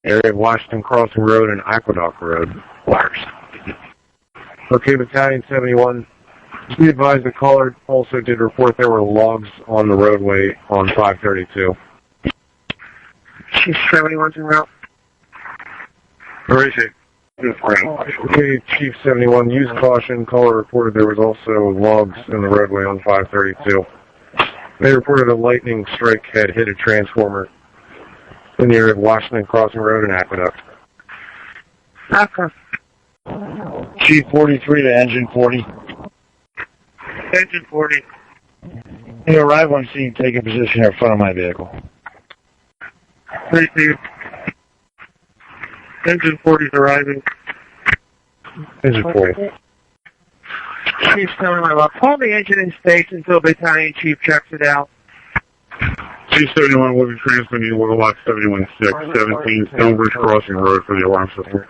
area of Washington Crossing Road and Aqueduct Road. Wires. Okay, Battalion 71. Be advised the caller also did report there were logs on the roadway on 532. Chief 71's en route. Where is it? Okay, Chief 71, use caution. Caller reported there was also logs in the roadway on 532. They reported a lightning strike had hit a transformer in the area of Washington Crossing Road and Aqueduct. Okay. Chief 43 to Engine 40. Engine 40. You arrive on scene, take a position in front of my vehicle. Receive. Engine 40's arriving. Engine 40. Chief 71, hold the engine in station until Battalion Chief checks it out. Chief 71 will be transmitting you to Lot 71-6, 17 Stonebridge Crossing Road for the alarm system.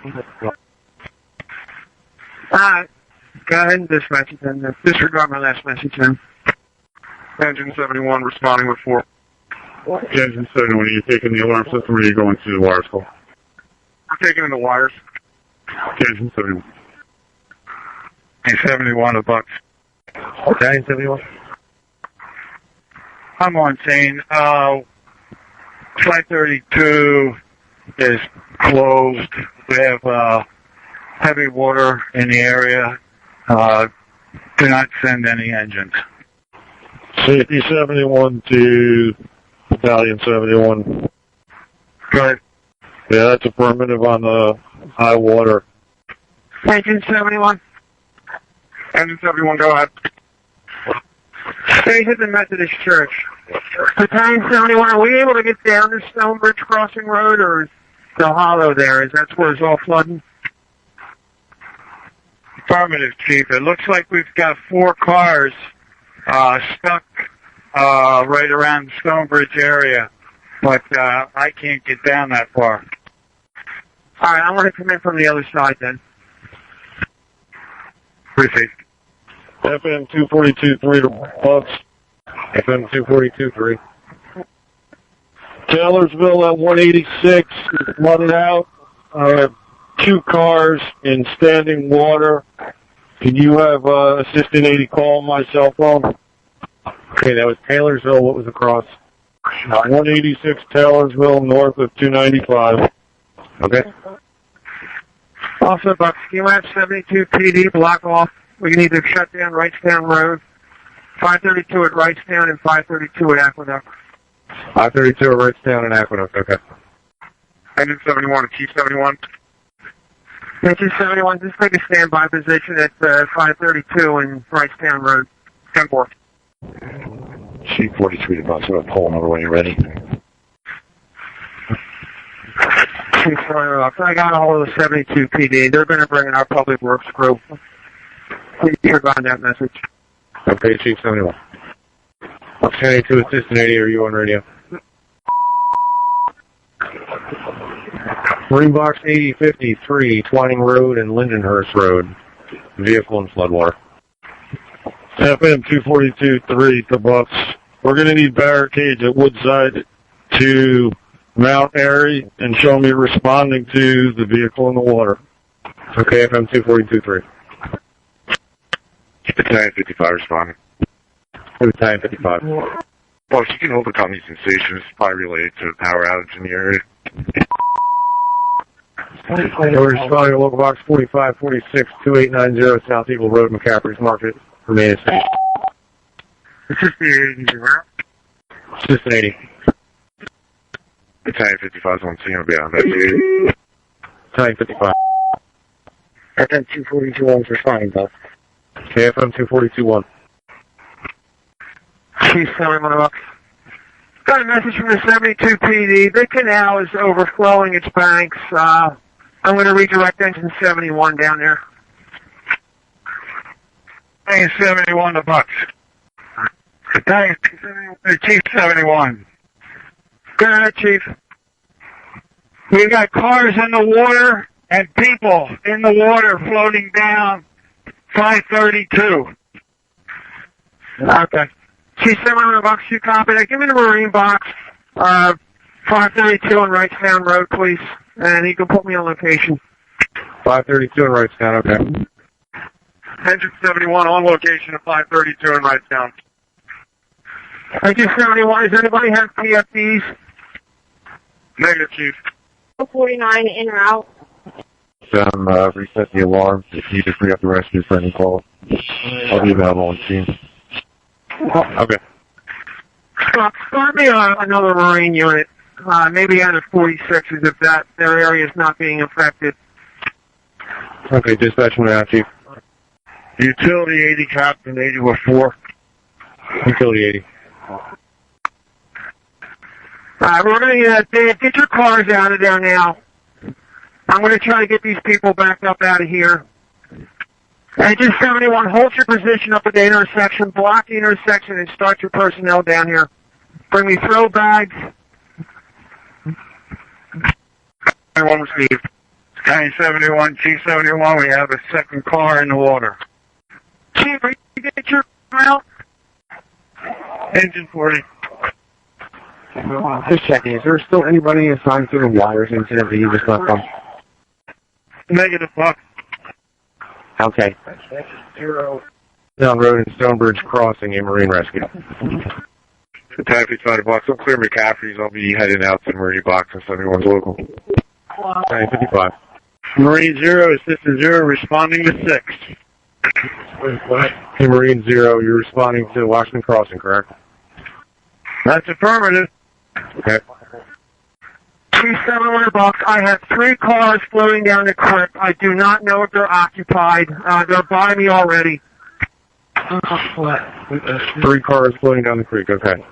Go ahead and dispatch it then. Disregard my last message then. Engine 71 responding with 4. Engine 71, are you taking the alarm system or are you going to the wires call? I'm taking in the wires. Engine 71. Hey, 71 a buck. Battalion 71. I'm on scene. 532 is closed. We have heavy water in the area. Do not send any engines. Safety 71 to Battalion 71. Go ahead. Yeah, that's affirmative on the high water. Engine 71. Engine 71, go ahead. Stay at the Methodist Church. Battalion 71, are we able to get down to Stonebridge Crossing Road, or is the hollow there? Is that where it's all flooding? Affirmative, Chief. It looks like we've got 4 cars stuck right around the Stonebridge area, but I can't get down that far. All right, I'm going to come in from the other side then. Appreciate it. FM 242-3 to Bucks. FM 242-3. Taylorsville at 186 is flooded out. 2 cars in standing water. Can you have Assistant 80 call my cell phone? Okay, that was Taylorsville. What was across? 186 Taylorsville, north of 295. Okay. Also, Bucks, you have 72 PD block off. We need to shut down Wrightstown Road. 532 at Wrightstown and 532 at Aqueduct. 532 at Wrightstown and Aqueduct. Okay. Engine 71 to Chief 71. Engine 71, just take a standby position at 532 and Wrightstown Road. 10-4. Chief 43 to Bucks. We're pulling over when you're ready. Chief 41, I got a hold of the 72 PD. They're going to bring in our public works group. Please provide that message. Okay, Chief 71. Opportunity to Assistant 80, are you on radio? Marine Box 8053, Twining Road and Lindenhurst Road. Vehicle in floodwater. FM 242-3 to Bucks. We're going to need barricades at Woodside to Mount Airy and show me responding to the vehicle in the water. Okay, FM 242-3. Battalion 55 responding. Battalion 55. Well, you can hold the company sensation. It's probably related to a power outage in the area. We're responding to local box 4546, 2890 South Eagle Road, McCaffrey's Market. Remain at station. Assistant 80, right? Assistant 80. Battalion 55 is on scene. I'll be on that. Battalion 55. FM 242 is responding, Bucks. Okay, FM 242-1. Chief 71 Bucks. Got a message from the 72 PD. The canal is overflowing its banks. I'm going to redirect engine 71 down there. Battalion 71 to Bucks. Battalion Chief 71. Go ahead, Chief. We got cars in the water and people in the water floating down 532. Okay. Chief 71 Bucks, you copy that. Give me the Marine box. 532 on Wrightstown Road, please. And you can put me on location. 532 in Wrightstown, okay. Engine 71 on location at 532 in Wrightstown. Engine 71, does anybody have PFDs? Negative, Chief. 49 in route. Reset the alarm. If you just free up the rescue for any calls, I'll be available on scene. Okay. Start me another Marine unit, maybe out of 46s if their area is not being affected. Okay, dispatching now, Chief. Utility 80, Captain 80 with 4. Utility 80. We're going to Dave, get your cars out of there now. I'm going to try to get these people back up out of here. Engine 71, hold your position up at the intersection, block the intersection, and start your personnel down here. Bring me throw bags. Everyone received. County 71, Chief 71, we have a second car in the water. Chief, are you going to get your out? Engine 40. Just checking, is there still anybody assigned to the wires incident that you just left from? Negative, Buck. Okay. Down road in Stonebridge Crossing, a Marine rescue. Taffy side of box. I'll clear McCaffrey's. I'll be heading out to Marine box and 71's local. 955. Marine 0, Assistant 0, responding to 6. Hey, Marine 0, you're responding to Washington Crossing, correct? That's affirmative. Okay. 271 box. I have 3 cars floating down the creek. I do not know if they're occupied. They're by me already. 3 cars floating down the creek, okay.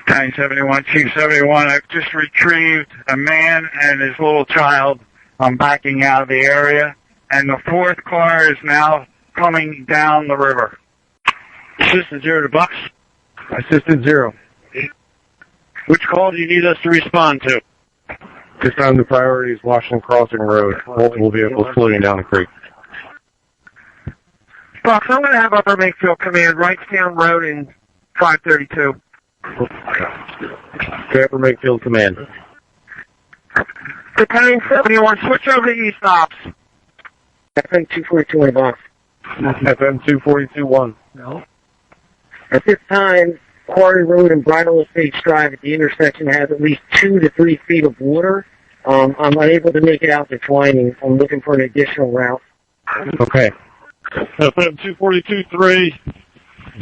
County 71, Chief 71, I've just retrieved a man and his little child. I'm backing out of the area, and the 4th car is now coming down the river. Assistant 0 to Bucks. Assistant 0. Which call do you need us to respond to? This time the priority is Washington Crossing Road. Multiple vehicles floating down the creek. Bucks, I'm going to have Upper Makefield Command, Wrightstown Road in 532. Okay, Upper Makefield Command. Battalion 71, switch over to East Ops. FM 242 in box. FM 242-1. No. At this time, Quarry Road and Bridle Estates Drive at the intersection has at least 2 to 3 feet of water. I'm unable to make it out to Twining. I'm looking for an additional route. Okay. FM 242-3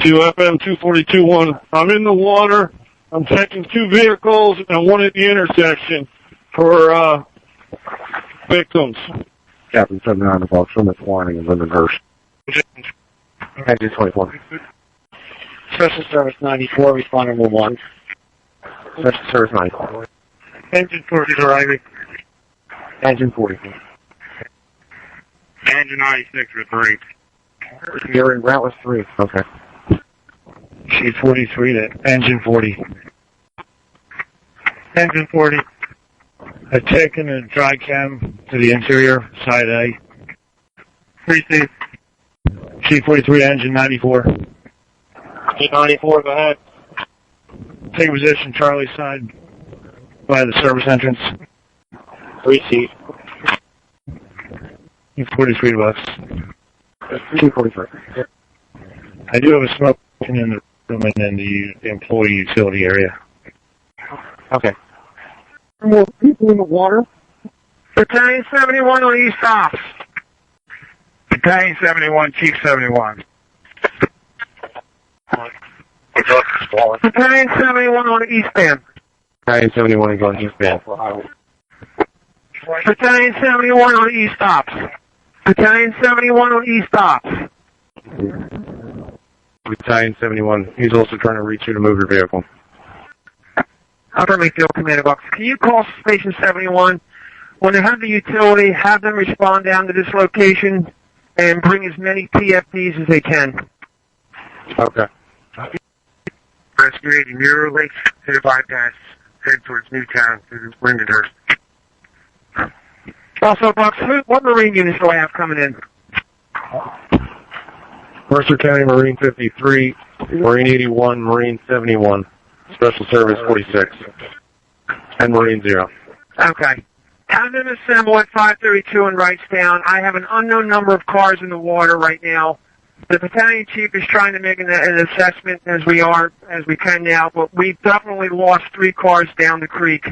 to FM 242-1. I'm in the water. I'm taking 2 vehicles and 1 at the intersection for victims. Captain 79 the box from the Twining and Linden Hurst. Engine 24. Special Service 94, responding to 1. Special Service 94. Engine 40 arriving. Engine 40. Engine 96 with 3. You're in route with 3. Okay. Chief 43 to Engine 40. Engine 40. I've taken a dry chem to the interior, side A. Receive. Chief 43, Engine 94. Chief 94, go ahead. Take a position, Charlie side, by the service entrance. Receive. Chief 43 to us. 243. I do have a smoke in the room and in the employee utility area. Okay. More people in the water. Battalion 71 on East Ops. Battalion 71, Chief 71. Battalion 71 on Eastbound. Battalion 71 is on eastbound. Battalion 71 on East Ops. Battalion 71 on East Ops. Battalion 71. He's also trying to reach you to move your vehicle. Upper Makefield Command Box. Can you call Station 71? When they have the utility, have them respond down to this location and bring as many PFDs as they can. Okay. Rescue 80, Muir Lakes to the bypass, head towards Newtown through Lindenhurst. Also, Bucks, what Marine units do I have coming in? Mercer County Marine 53, Marine 81, Marine 71, Special Service 46. And Marine 0. Okay. Have them assemble at 532 in Wrightstown. I have an unknown number of cars in the water right now. The battalion chief is trying to make an assessment as we can now, but we've definitely lost 3 cars down the creek.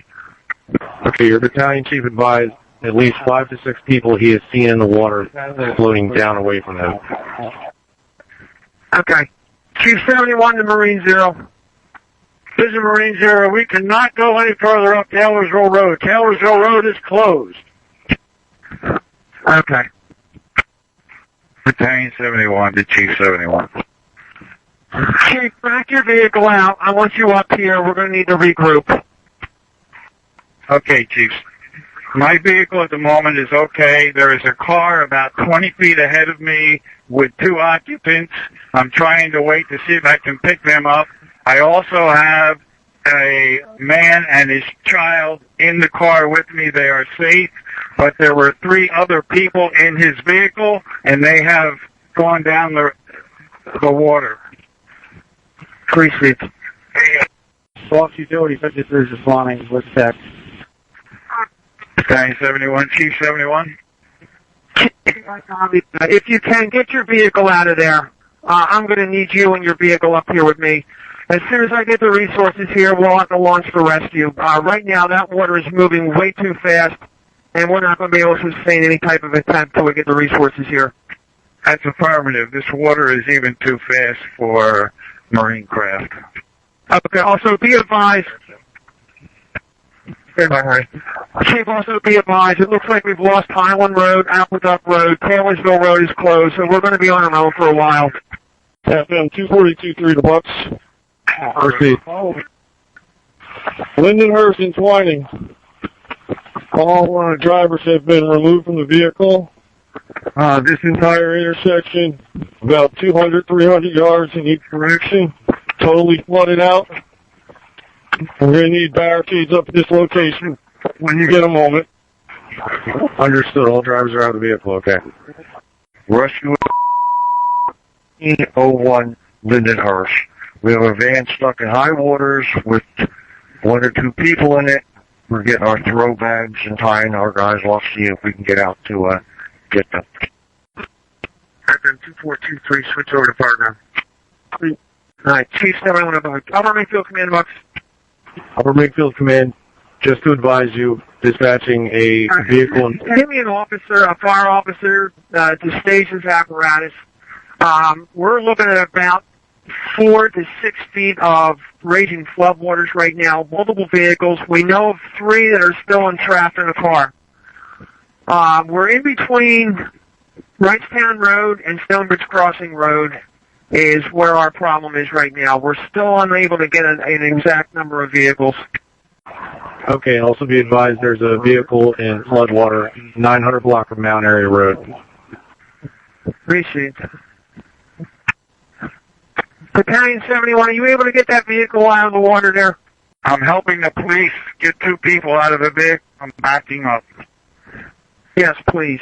Okay, your battalion chief advised at least 5 to 6 people he has seen in the water floating down away from him. Okay. Chief 71 to Marine 0. This is Marine 0. We cannot go any further up Taylorsville Road. Taylorsville Road is closed. Okay. Battalion 71 to Chief 71. Chief, back your vehicle out. I want you up here. We're going to need to regroup. Okay, Chiefs. My vehicle at the moment is okay. There is a car about 20 feet ahead of me with 2 occupants. I'm trying to wait to see if I can pick them up. I also have a man and his child in the car with me. They are safe, but there were 3 other people in his vehicle, and they have gone down the water. Appreciate it. Fox Utility 53 is responding. What's that? Battalion 71, Chief 71. If you can, get your vehicle out of there. I'm going to need you and your vehicle up here with me. As soon as I get the resources here, we'll have to launch the rescue. Right now, that water is moving way too fast, and we're not going to be able to sustain any type of attempt until we get the resources here. That's affirmative. This water is even too fast for marine craft. Okay, also be advised. Chief, also be advised, it looks like we've lost Highland Road, Aqueduct Road, Taylorsville Road is closed, so we're going to be on our own for a while. FM 242-3 to Bucks. Proceed. Lindenhurst and Twining. All drivers have been removed from the vehicle. This entire intersection, about 200, 300 yards in each direction, totally flooded out. We're going to need barricades up at this location when you get a moment. Understood. All drivers are out of the vehicle. Okay. Rescue 01 Lindenhurst. We have a van stuck in high waters with 1 or 2 people in it. We're getting our throw bags and tying our guys off, see if we can get out to get them. FM 2423, switch over to partner. All right, Chief 71 about Upper Makefield Command Box. Upper Makefield Command, just to advise you, dispatching a vehicle. Give me an officer, a fire officer, to stage this apparatus. We're looking at about 4 to 6 feet of raging floodwaters right now, multiple vehicles. We know of 3 that are still entrapped in a car. We're in between Wrightstown Road and Stonebridge Crossing Road is where our problem is right now. We're still unable to get an exact number of vehicles. Okay, also be advised there's a vehicle in floodwater, 900 block of Mount Airy Road. Appreciate it. Battalion 71, are you able to get that vehicle out of the water there? I'm helping the police get 2 people out of the vehicle. I'm backing up. Yes, please.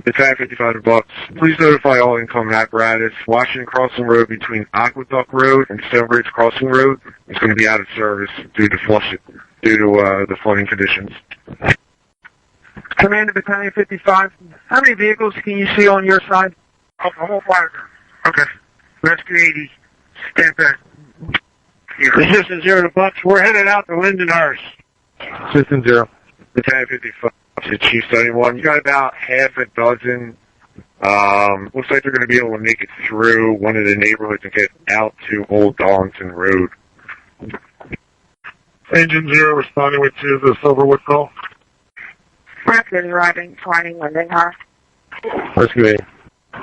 Battalion 55 Bucks. Please notify all incoming apparatus. Washington Crossing Road between Aqueduct Road and Stonebridge Crossing Road is going to be out of service due to the flooding conditions. Commander Battalion 55, how many vehicles can you see on your side? I'm on fire. Okay. Rescue 80, stand back. Assistant 0 to Bucks. We're headed out to Lindenhurst. Assistant 0. Battalion 55 to Chief 71. You got about half a dozen. Looks like they're going to be able to make it through one of the neighborhoods and get out to Old Darlington Road. Engine 0 responding with to the Silverwood call. Rescue arriving, Twining, Lindenhurst. Rescue 8.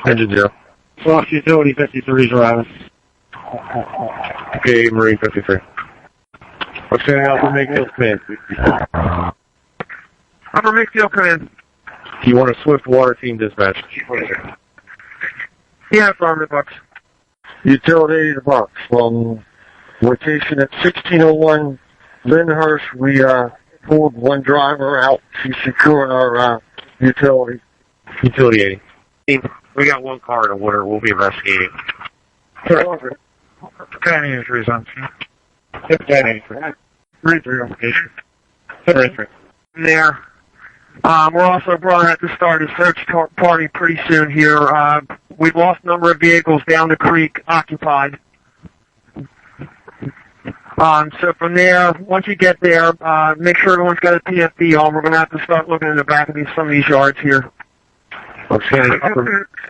Engine 0. Fox Utility 53 is arriving. Okay, Marine 53. What's going to help with Makefield Command? Upper Makefield Command. Do you want a Swiftwater team dispatch? Yeah, affirmative, Bucks. Utility to Bucks. Location at 1601 Lyndhurst. We pulled 1 driver out to secure our utility. Utility 80. We got 1 car in the water. We'll be investigating. Battalion 83 is on scene. Battalion 83. Read through application. Read through. There. We're also going to have to start a search party pretty soon here. We've lost a number of vehicles down the creek occupied. So from there, once you get there, make sure everyone's got a PFD on. We're going to have to start looking in the back of some of these yards here. Okay.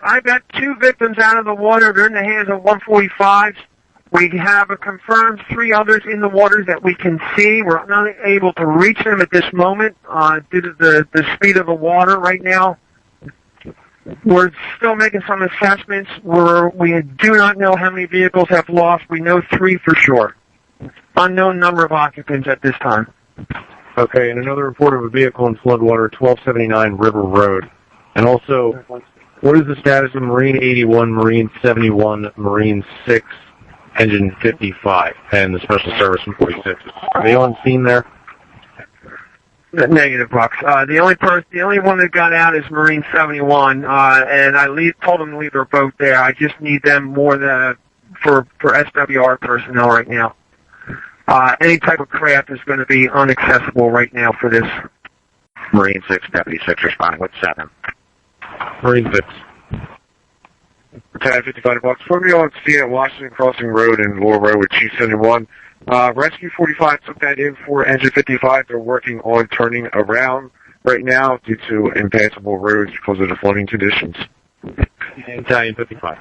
I got 2 victims out of the water. They're in the hands of 145s. We have a confirmed 3 others in the waters that we can see. We're not able to reach them at this moment due to the speed of the water right now. We're still making some assessments. We do not know how many vehicles have lost. We know 3 for sure. Unknown number of occupants at this time. Okay, and another report of a vehicle in floodwater, 1279 River Road. And also, what is the status of Marine 81, Marine 71, Marine 6, Engine 55, and the Special Service from 46? Are they on scene there? Negative, Bucks. The only one that got out is Marine 71, and I told them to leave their boat there. I just need them more for SWR personnel right now. Any type of craft is going to be inaccessible right now for this. Marine 6, Deputy 6 responding with 7. Marine 6. Battalion 55 Bucks. Put me on scene at Washington Crossing Road and Laurel Road with Chief 71. Rescue 45 took that in for Engine 55. They're working on turning around right now due to impassable roads because of the flooding conditions. Battalion 55.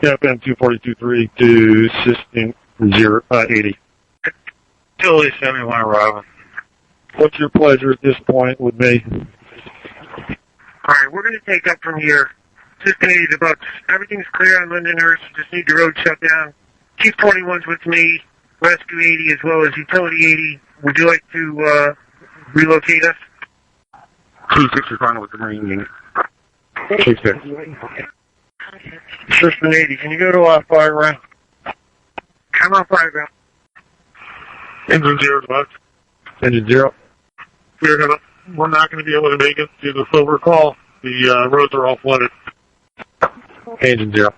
FM 242-3 to Assistant 80. Utility 71 arriving. What's your pleasure at this point with me? All right, we're going to take up from here. Assistant 80 the Bucks. Everything's clear on Londoners. Just need the road shut down. Chief 21's with me. Rescue 80 as well as Utility 80. Would you like to relocate us? Chief 6 responding with the Marine unit. Chief 6. Assistant 80, can you go to fire ground? I'm on fire ground. Engine 0 Bucks. Engine 0. We're not going to be able to make it to the Silver Call. The roads are all flooded. Engine 0.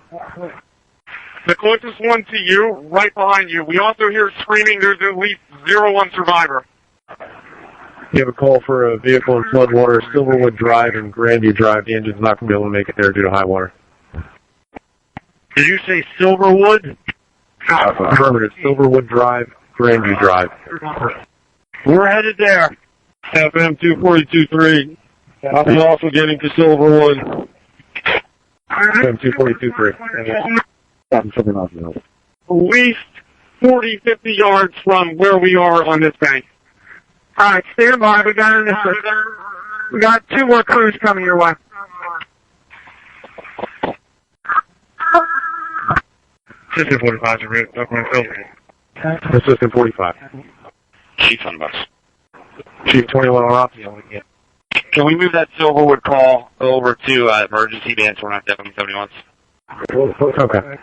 The closest one to you, right behind you. We also hear screaming. There's at least 1 survivor. You have a call for a vehicle in floodwater, Silverwood Drive and Grandview Drive. The engine's not going to be able to make it there due to high water. Did you say Silverwood? Affirmative. Silverwood Drive, Grandview Drive. We're headed there. FM 242-3. I'll be also getting to Silverwood. FM 242-3. At least 40, 50 yards from where we are on this bank. All right, stand by. We got 2 more crews coming your way. Assistant 45 is ready. Assistant 45. Chief on bus. Chief 21 on opposite. Can we move that Silverwood call over to emergency band so we're not definitely 71s? Okay.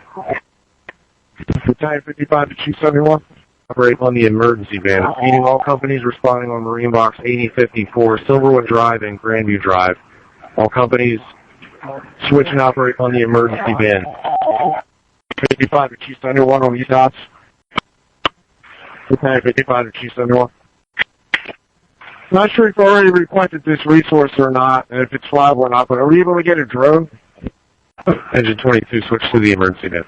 Battalion 55 to Chief 71. Operate on the emergency band. Meeting all companies responding on Marine Box 8054, Silverwood Drive and Grandview Drive. All companies switch and operate on the emergency band. 55 to Chief 71 on these dots. Battalion 55 to Chief 71. Not sure if I already requested this resource or not, and if it's liable or not, but are we able to get a drone? Engine 22, switch to the emergency band.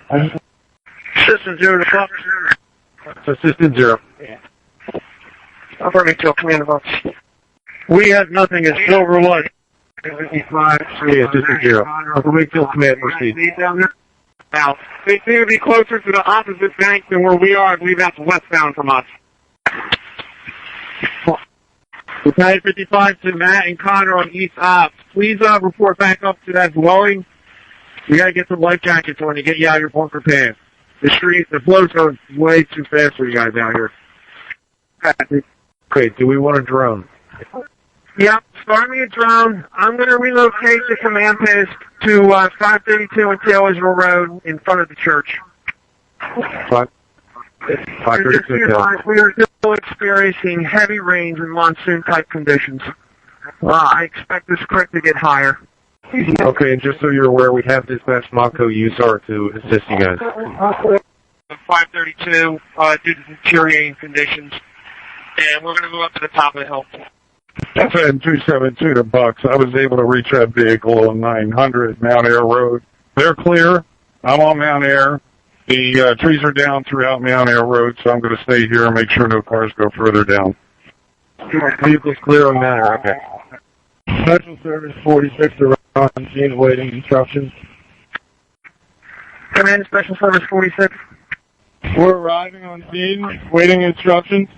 Assistant 0 to Fox. Assistant 0. Affirmative to Command Box. We have nothing at Silverwood. 55. Okay, Assistant 0. Upper Wakefield Command, proceed. Now, they seem to be closer to the opposite bank than where we are. I believe that's westbound from us. Battalion 55 to Matt and Connor on East Ops. Please report back up to that dwelling. We got to get some life jackets on to get you out of your bunker path. The flows are way too fast for you guys out here. Okay, do we want a drone? Yep, start me a drone. I'm going to relocate the command post to 532 and Taylorsville Road in front of the church. 532. We are still experiencing heavy rains and monsoon-type conditions. I expect this creek to get higher. Okay, and just so you're aware, we have dispatched Mako USAR to assist you guys. 532 due to deteriorating conditions. And we're going to move up to the top of the hill. FM 272 to Bucks. I was able to reach that vehicle on 900 Mount Air Road. They're clear. I'm on Mount Air. The trees are down throughout Mount Air Road, so I'm going to stay here and make sure no cars go further down. Vehicle's clear on Mount Air, okay. Special Service 46 around scene awaiting instructions. Command Special Service 46. We're arriving on scene, waiting instructions.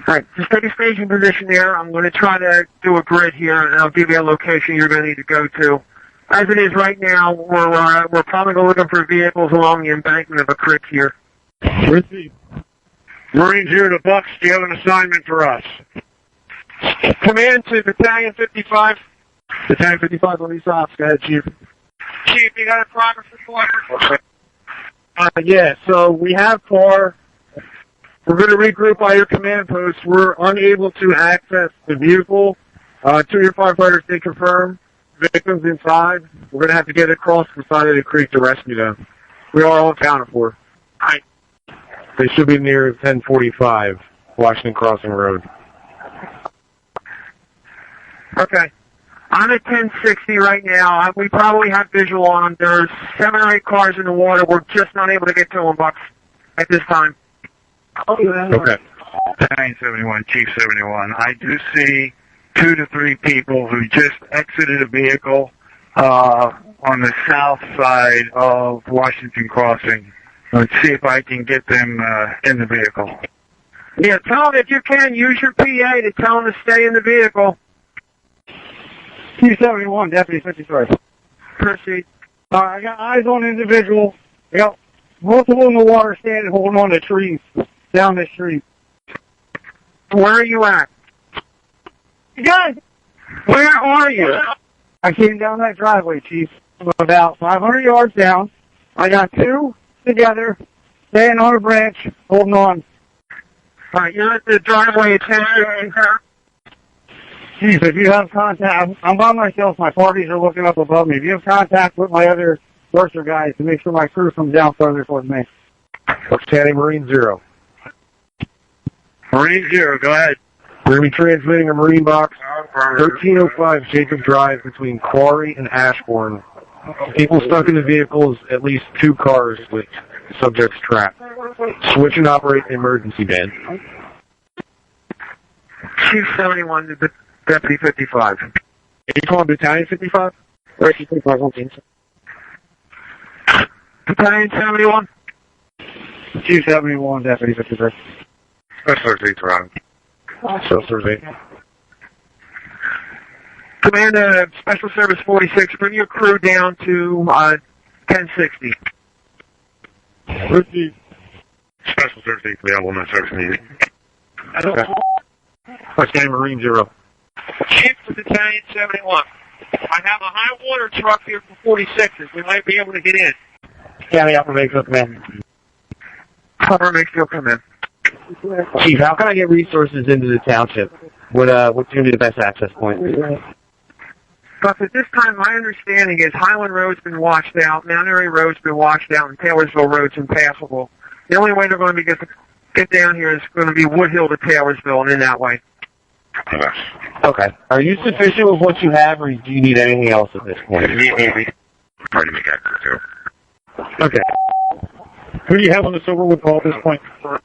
Alright, just take a staging position there. I'm going to try to do a grid here, and I'll give you a location you're going to need to go to. As it is right now, we're probably looking for vehicles along the embankment of a creek here. Receive. Marines here to Bucks. Do you have an assignment for us? Command to Battalion 55. Battalion 55, police ops. Go ahead, Chief. Chief, you got a progress report? Yeah, so we have car. We're going to regroup by your command post. We're unable to access the vehicle. Two of your firefighters did confirm victims inside. We're going to have to get across the side of the creek to rescue them. We are all accounted for. Alright. They should be near 1045 Washington Crossing Road. Okay. I'm at 1060 right now. We probably have visual on them. There's 7 or 8 cars in the water. We're just not able to get to them, Bucks, at this time. Okay. 971, Chief 71. I do see 2 to 3 people who just exited a vehicle on the south side of Washington Crossing. Let's see if I can get them in the vehicle. Yeah, tell them if you can, use your PA to tell them to stay in the vehicle. 271, Deputy 53. Proceed. I got eyes on individual. I got multiple in the water standing holding on to trees down the street. Where are you at? You guys, Where are you? I came down that driveway, Chief. I'm about 500 yards down. I got 2 together, staying on a branch, holding on. Alright, you're at the driveway at 10. Chief, if you have contact, I'm by myself. My parties are looking up above me. If you have contact with my other Mercer guys to make sure my crew comes down further towards me. Outstanding Marine 0. Marine 0, go ahead. We're going to be transmitting a Marine box 1305 Jacob Drive between Quarry and Ashbourne. People stuck in the vehicles, at least 2 cars with subjects trapped. Switch and operate the emergency band. Chief 71 to Deputy 55. Are you calling Battalion 55? Where's 55? Battalion 71? Chief 71, Deputy 53. Special Service 8 around. Special Service 8. Command Special Service 46, bring your crew down to 1060. Receive. Special Service 8 available in the service meeting. Outstanding Marine 0. Chief to Battalion 71. I have a high water truck here for 46s. We might be able to get in. County Upper Makefield Command. Upper Makefield come in. Chief, how can I get resources into the township? What's going to be the best access point? But at this time, my understanding is Highland Road's been washed out, Mount Airy Road's been washed out, and Taylorsville Road's impassable. The only way they're going to get down here is going to be Woodhill to Taylorsville, and in that way. Okay. Are you sufficient with what you have, or do you need anything else at this point? Trying to make access to. Okay. Who do you have on the Silverwood call at this point? We're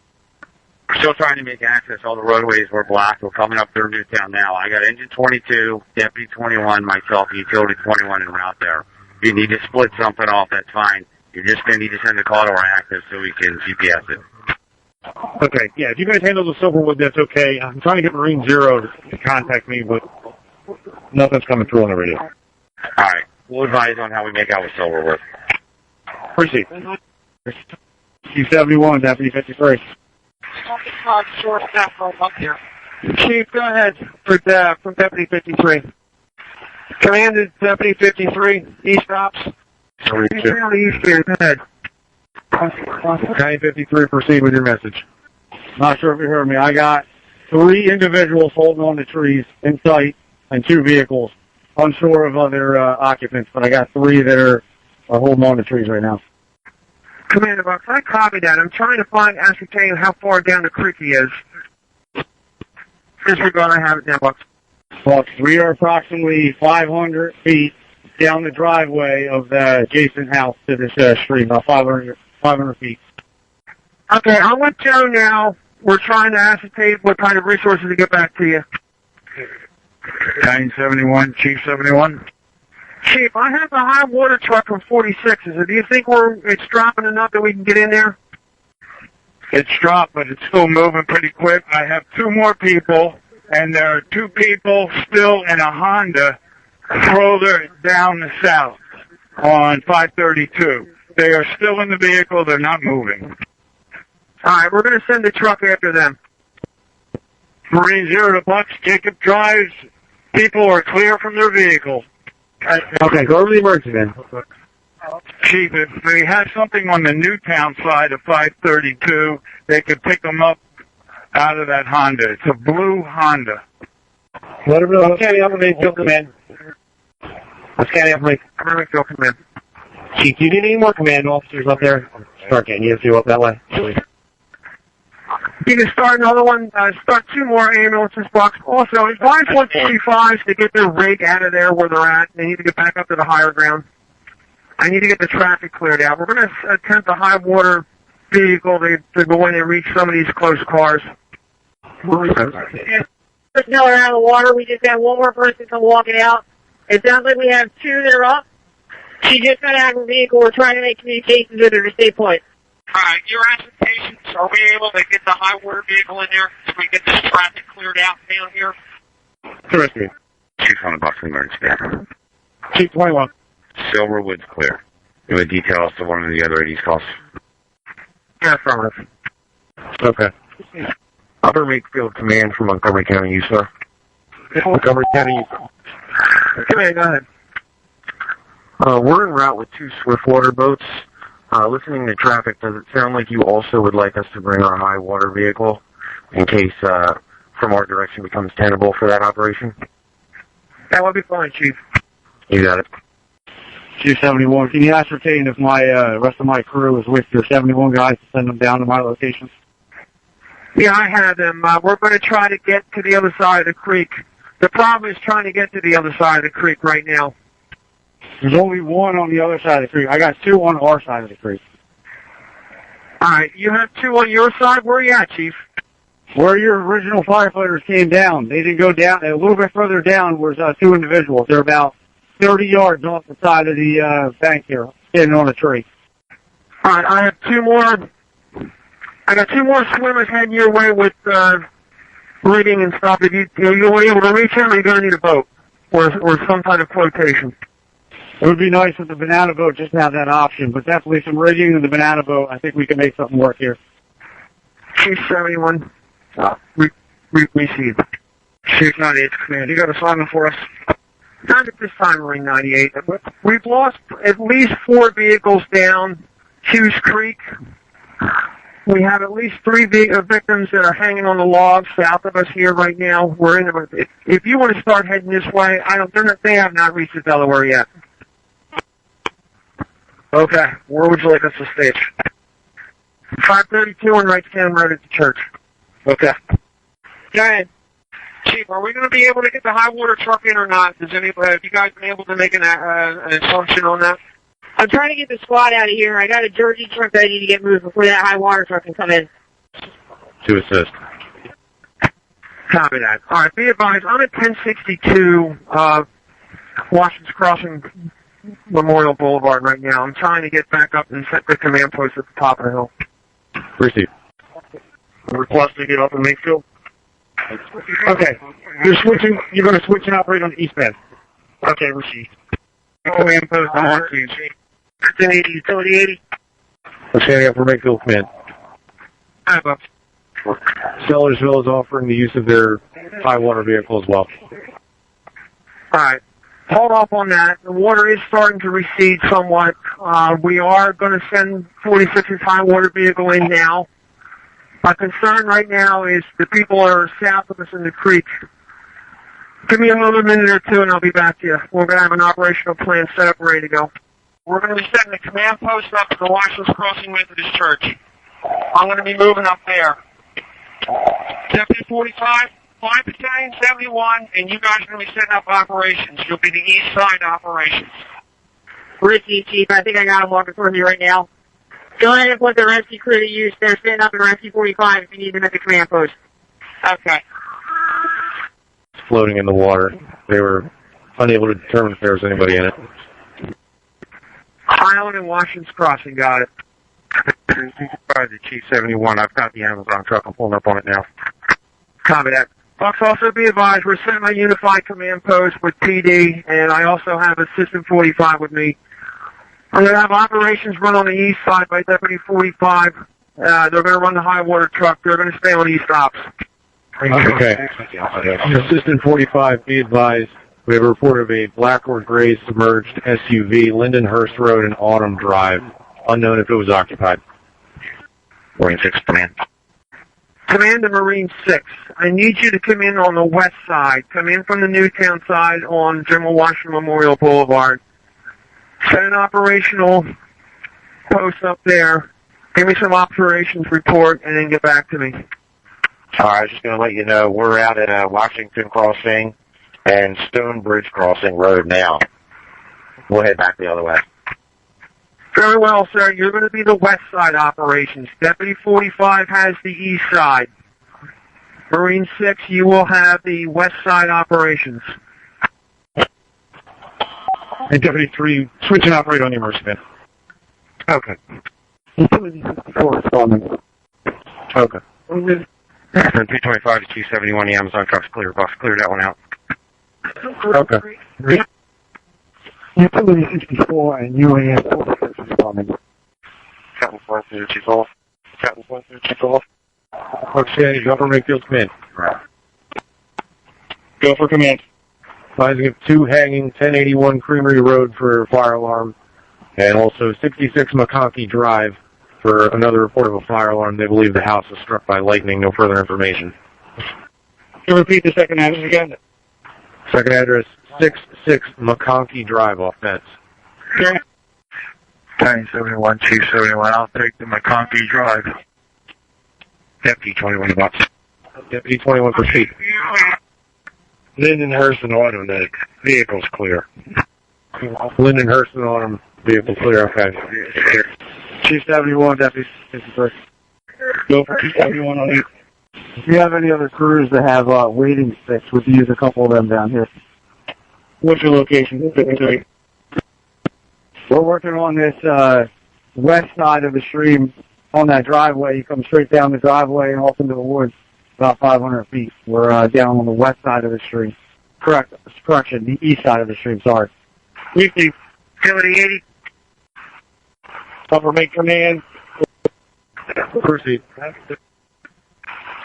still trying to make access. All the roadways were blocked. We're coming up through Newtown now. I got Engine 22, Deputy 21, myself, Utility 21 en route there. If you need to split something off, that's fine. You're just going to need to send a call to our access so we can GPS it. Okay, yeah, if you guys handle the Silverwood, that's okay. I'm trying to get Marine 0 to contact me, but nothing's coming through on the radio. All right. We'll advise on how we make out with Silverwood. Proceed. Q71, Deputy 53. Chief, go ahead from Deputy 53. Command is Deputy 53, East Ops. East here, go ahead. Battalion 53, proceed with your message. Not sure if you heard me. I got 3 individuals holding on to trees in sight and 2 vehicles. Unsure of other occupants, but I got 3 that are holding on to trees right now. Commander Bucks, I copy that. I'm trying to ascertain how far down the creek he is. Disregard, I have it now, Bucks. Bucks, we are approximately 500 feet down the driveway of the adjacent house to this stream, about 500 feet. Okay, I'm with Joe now. We're trying to ascertain what kind of resources to get back to you. 971, Chief 71. Chief, I have a high water truck from 46s. Do you think it's dropping enough that we can get in there? It's dropped, but it's still moving pretty quick. I have 2 more people, and there are 2 people still in a Honda further down the south on 532. They are still in the vehicle. They're not moving. All right, we're going to send the truck after them. Marine 0 to Bucks. Jacob drives. People are clear from their vehicle. Okay, go over the emergency then. Chief, if they have something on the Newtown side of 532, they could pick them up out of that Honda. It's a blue Honda. Let him know. I'm scanning up and Makefield command. I'm scanning up and Makefield command. Chief, do you need any more command officers up there? Start getting you two up that way. You can start another one, start 2 more ambulances, Bucks. Also, advise 145s to get their rig out of there where they're at. They need to get back up to the higher ground. I need to get the traffic cleared out. We're going to attempt a high water vehicle to go in and reach some of these close cars. No, around the water. We just got 1 more person come walking out. It sounds like we have 2 that are up. She just got out of her vehicle. We're trying to make communications with her to stay put. Alright, your assertions, are we able to get the high water vehicle in there so we get this traffic cleared out down here? Correct me. Chief on the Bucks emergency. Chief 21. Silverwood's clear. You have details to one of the other 80s calls? Yeah, affirmative. Okay. Upper Makefield Command from Montgomery County, you, sir. Montgomery County, you. Command, go ahead. We're en route with 2 Swiftwater boats. Listening to traffic, does it sound like you also would like us to bring our high water vehicle in case from our direction becomes tenable for that operation? That would be fine, Chief. You got it. Chief 71, can you ascertain if my rest of my crew is with your 71 guys to send them down to my locations? Yeah, I have them. We're going to try to get to the other side of the creek. The problem is trying to get to the other side of the creek right now. There's only 1 on the other side of the creek. I got 2 on our side of the creek. Alright, you have 2 on your side? Where are you at, Chief? Where your original firefighters came down. They didn't go down. A little bit further down was 2 individuals. They're about 30 yards off the side of the bank here, standing on a tree. Alright, I have 2 more. I got 2 more swimmers heading your way with reading and stuff. If you were able to reach them, you're going to need a boat or some kind of flotation. It would be nice if the banana boat just had that option, but definitely some rigging in the banana boat. I think we can make something work here. Chief 71, received. Chief 98 Command, you got assignment for us? Not at this time, Marine 98. We've lost at least 4 vehicles down Hughes Creek. We have at least 3 victims that are hanging on the logs south of us here right now. We're in. If you want to start heading this way, they have not reached the Delaware yet. Okay, where would you like us to stage? 532 on Wright Town Road at the church. Okay. Go ahead. Chief, are we going to be able to get the high water truck in or not? Have you guys been able to make an assumption on that? I'm trying to get the squad out of here. I got a Jersey truck that I need to get moved before that high water truck can come in. To assist. Copy that. All right, be advised, I'm at 1062 Washington's Crossing Memorial Boulevard right now. I'm trying to get back up and set the command post at the top of the hill. Receive. Request to get up in Makefield? Okay. You're going to switch and operate on the eastbound. Okay, receive. Command post on RC. 1080, utility 80. I'm standing up for Makefield Command. Hi, Bucks. Sellersville is offering the use of their high water vehicle as well. All right. Hold off on that. The water is starting to recede somewhat. We are going to send 46's high water vehicle in now. Our concern right now is the people are south of us in the creek. Give me another minute or 2 and I'll be back to you. We're going to have an operational plan set up and ready to go. We're going to be setting a command post up at the Washington's Crossing Methodist Church. I'm going to be moving up there. Deputy 45, 5 Battalion 71, and you guys are going to be setting up operations. You'll be the east side operations. Ricky, Chief, I think I got him walking for me right now. Go ahead and put the rescue crew to use. They're setting up at rescue 45 if you need them at the command post. Okay. Floating in the water. They were unable to determine if there was anybody in it. Highland and Washington's Crossing, got it. The Chief 71, I've got the Amazon truck. I'm pulling up on it now. Copy that. Folks, also be advised, we're setting my unified command post with PD, and I also have Assistant 45 with me. I'm going to have operations run on the east side by Deputy 45. They're going to run the high water truck. They're going to stay on east ops. Okay. Assistant 45, be advised, we have a report of a black or gray submerged SUV, Lindenhurst Road and Autumn Drive. Unknown if it was occupied. Marine 6, command. Command to Marine 6. I need you to come in on the west side. Come in from the Newtown side on General Washington Memorial Boulevard. Set an operational post up there. Give me some operations report and then get back to me. All right, I was just going to let you know, we're out at Washington Crossing and Stonebridge Crossing Road now. We'll head back the other way. Very well, sir. You're going to be the west side operations. Deputy 45 has the east side. Marine 6, you will have the west side operations. And Deputy 3, switch and operate on the emergency bin. Okay. Utility 64 responding. Okay. And 325 to 271, the Amazon truck's clear. Boss, clear that one out. Okay. Utility 64 and UAS 46 responding. Captain 1 Chief off. Captain 1 Chief off. Okay, go for Makefield command. Go for command. Advising of 2 hanging 1081 Creamery Road for fire alarm, and also 66 McConkey Drive for another report of a fire alarm. They believe the house was struck by lightning. No further information. Can you repeat the second address again? Second address, 66 McConkey Drive off Fence. Okay. 971, Chief 71, I'll take the McConkey Drive. Deputy 21 box. Deputy 21 proceed. Lindenhurst and Autumn, the vehicle's clear. Lindenhurst and Autumn, vehicle clear, okay. Chief 71, Deputy 63. Go for Chief 71 on it. If you have any other crews that have waiting sticks, we can use a couple of them down here. What's your location? We're working on this west side of the stream on that driveway. You come straight down the driveway and off into the woods, about 500 feet. We're down on the west side of the stream. Correction, the east side of the stream, sorry. Utility 80. Upper Make Command. Proceed.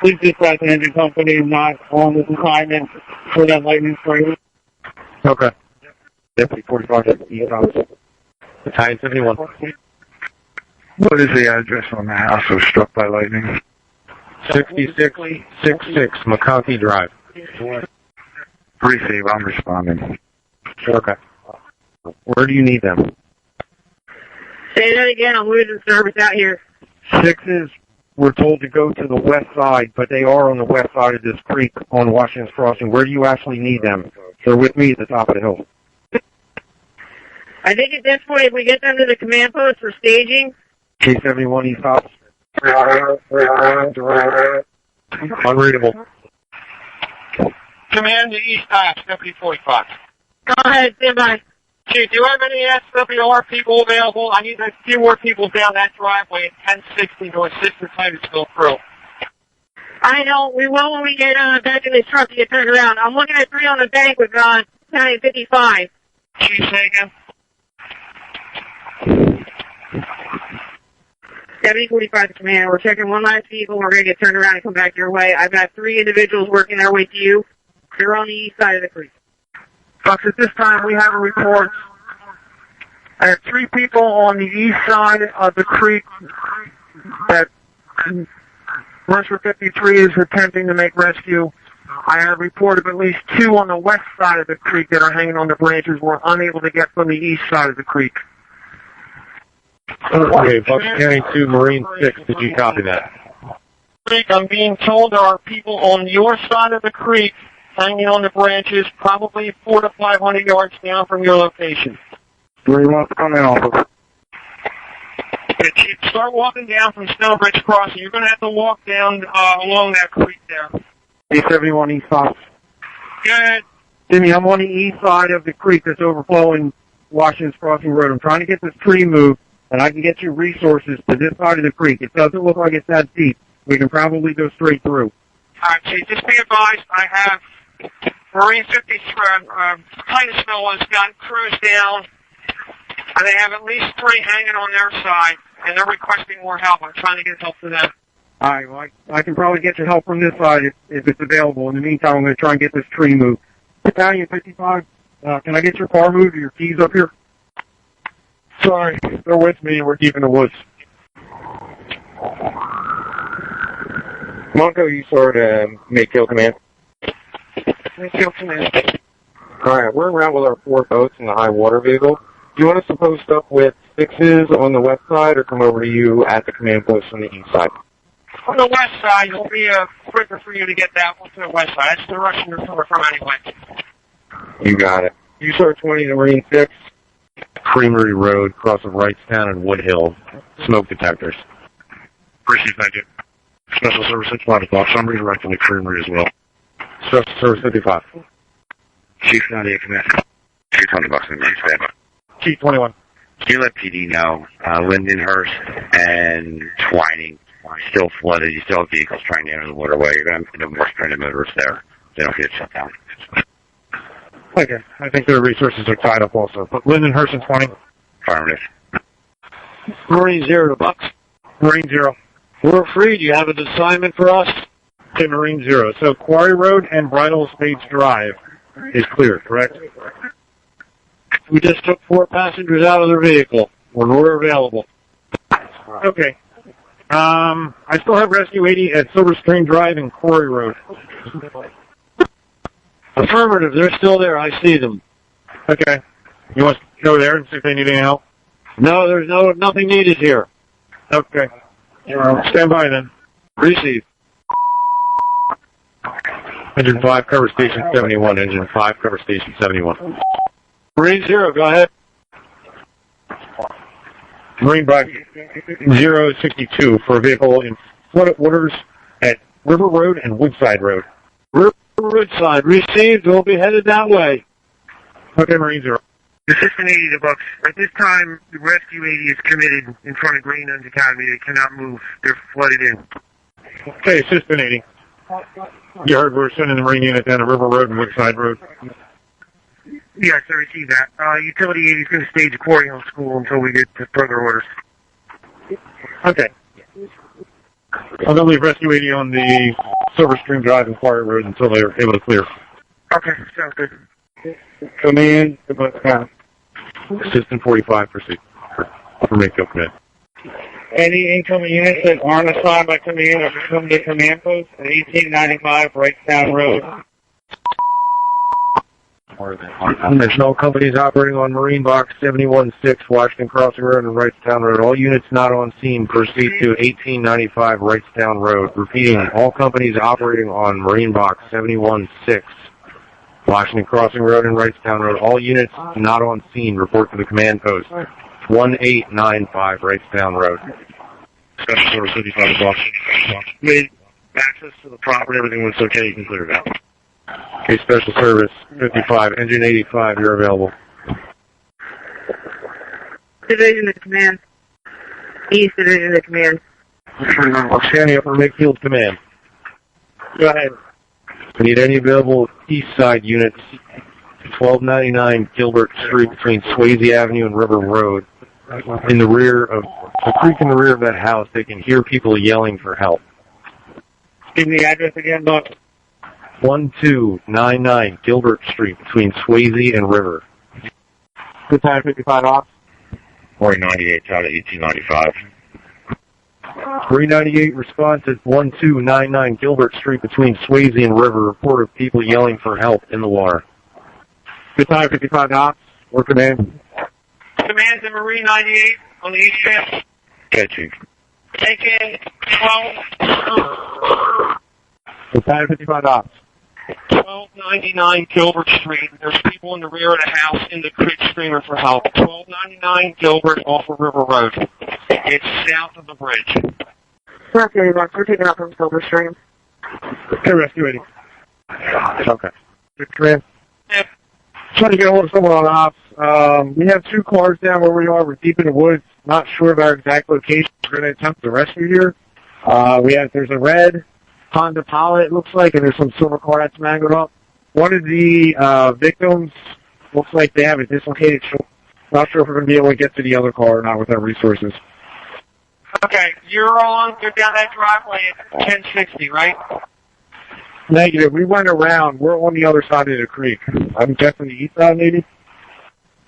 Please dispatch an engine company not on the assignment for that lightning strike. Okay. Deputy 45 at the east office. Battalion 71. What is the address on the house that was struck by lightning? 6666 McConkey Drive. Receive, I'm responding. Okay. Where do you need them? Say that again. I'm losing service out here. 6s, we're told to go to the west side, but they are on the west side of this creek on Washington's Crossing. Where do you actually need them? They're with me at the top of the hill. I think at this point, if we get them to the command post for staging. Chief 71 East Ops. Unreadable. Command to east ops, Deputy 45. Go ahead, stand by. Chief, do you have any SWR people available? I need a few more people down that driveway at 1060 to assist the Titusville crew. I know, we will when we get back in this truck to get turned around. I'm looking at 3 on the bank with County 55. Chief, say again? Deputy 45 to command. We're checking one last vehicle. We're going to get turned around and come back your way. I've got 3 individuals working their way to you. They're on the east side of the creek. Folks, at this time we have a report. I have 3 people on the east side of the creek that Mercer 53 is attempting to make rescue. I have reported at least 2 on the west side of the creek that are hanging on the branches. We're unable to get from the east side of the creek. Okay, Bucks County 2, Marine 6, did you copy that? Creek, I'm being told there are people on your side of the creek hanging on the branches, probably 400 to 500 yards down from your location. Where you want to come in, officer? Chief, start walking down from Stonebridge Crossing. You're going to have to walk down along that creek there. 871 east side. Go ahead. Jimmy, I'm on the east side of the creek that's overflowing Washington's Crossing Road. I'm trying to get this tree moved, and I can get you resources to this side of the creek. It doesn't look like it's that deep. We can probably go straight through. All right, Chief, just be advised, I have Marine 53, Titusville has got crews down, and they have at least 3 hanging on their side, and they're requesting more help. I'm trying to get help to them. All right, well, I can probably get you help from this side if it's available. In the meantime, I'm going to try and get this tree moved. Battalion 55, can I get your car moved or your keys up here? Sorry, they're with me. We're deep in the woods. Monco, you sort of Makefield Command. Makefield Command. Alright, we're around with our 4 boats in the high water vehicle. Do you want us to post up with 6s on the west side or come over to you at the command post on the east side? On the west side, it'll be quicker for you to get that one to the west side. That's the direction you're coming from anyway. You got it. You sort 20 to Marine 6. Creamery Road, cross of Wrightstown and Wood Hill. Smoke detectors. Appreciate that, Jim. Special Service 65 o'clock. I'm redirecting the Creamery as well. Special Service 55. Chief 98 Command. Chief 20 bucks in the Marine stand. Chief 21. Can you let PD know, Lindenhurst and Twining still flooded. You still have vehicles trying to enter the waterway. You're going to have more stranded motorists there. They don't get shut down. Okay, I think their resources are tied up also. But Lindenhurst and 20. Affirmative. Marine 0 to Bucks. Marine 0. We're free. Do you have an assignment for us? Okay, Marine 0. So Quarry Road and Bridle Estates Drive is clear, correct? We just took 4 passengers out of their vehicle when we're available. Okay. I still have Rescue 80 at Silver Spring Drive and Quarry Road. Affirmative. They're still there. I see them. Okay. You want to go there and see if they need any help? No, there's nothing needed here. Okay. Stand by then. Receive. Engine 5, cover station 71. Engine 5, cover station 71. Marine 0, go ahead. Marine Box 062 for a vehicle in flooded waters at River Road and Woodside Road. River Woodside, received. We'll be headed that way. Okay, Marine 0. Assistant 80 to Bucks. At this time, the Rescue 80 is committed in front of Greenlands Academy. They cannot move. They're flooded in. Okay, Assistant 80. You heard we're sending the Marine unit down to River Road and Woodside Road. Yes, I received that. Utility 80 is going to stage Quarry Hill School until we get to further orders. Okay. I'm going to leave Rescue 80 on the Silver Stream Drive and Quarry Road until they're able to clear. Okay, sounds good. Command, Assistant 45, proceed. For Makefield Command. Any incoming units that aren't assigned by command are come to command post at 1895 Wrightstown Road. There's no companies operating on Marine Box 71-6, Washington Crossing Road and Wrightstown Road. All units not on scene proceed to 1895 Wrightstown Road. Repeating, all companies operating on Marine Box 71-6, Washington Crossing Road and Wrightstown Road. All units not on scene report to the command post. 1895 Wrightstown Road. Special Service 55 o'clock. Made access to the property. Everything was okay. You can clear it out. Okay, Special Service 55, Engine 85, you're available. Division of Command. East Division of Command. Standing up for Makefield Command. Go ahead. We need any available east side units, 1299 Gilbert Street between Swayze Avenue and River Road. In the rear of the creek in the rear of that house, they can hear people yelling for help. Give me the address again, Buck. 1299 Gilbert Street between Swayze and River. Good time, 55 off. 4098 out of 1895. 398 response at 1299 Gilbert Street between Swayze and River. Report of people yelling for help in the water. Good time, 55 off. Or command. Command's in Marine 98. on the East End. Okay, Chief. AK 12. Battalion 55 ops. 1299 Gilbert Street. There's people in the rear of the house in the creek screaming for help. 1299 Gilbert off of River Road. It's south of the bridge. Rescue 81, we're taking out from Silver Stream. Okay, rescue 80. Okay. Good command. Yep. Trying to get a hold of someone on ops. We have 2 cars down where we are. We're deep in the woods. Not sure of our exact location. We're going to attempt the rescue here. There's a red Honda Pilot, it looks like, and there's some silver car that's mangled up. One of the victims looks like they have a dislocated shoulder. Not sure if we're going to be able to get to the other car or not with our resources. Okay, you're down that driveway at 1060, right? Negative. We went around. We're on the other side of the creek. I'm guessing the east side, maybe?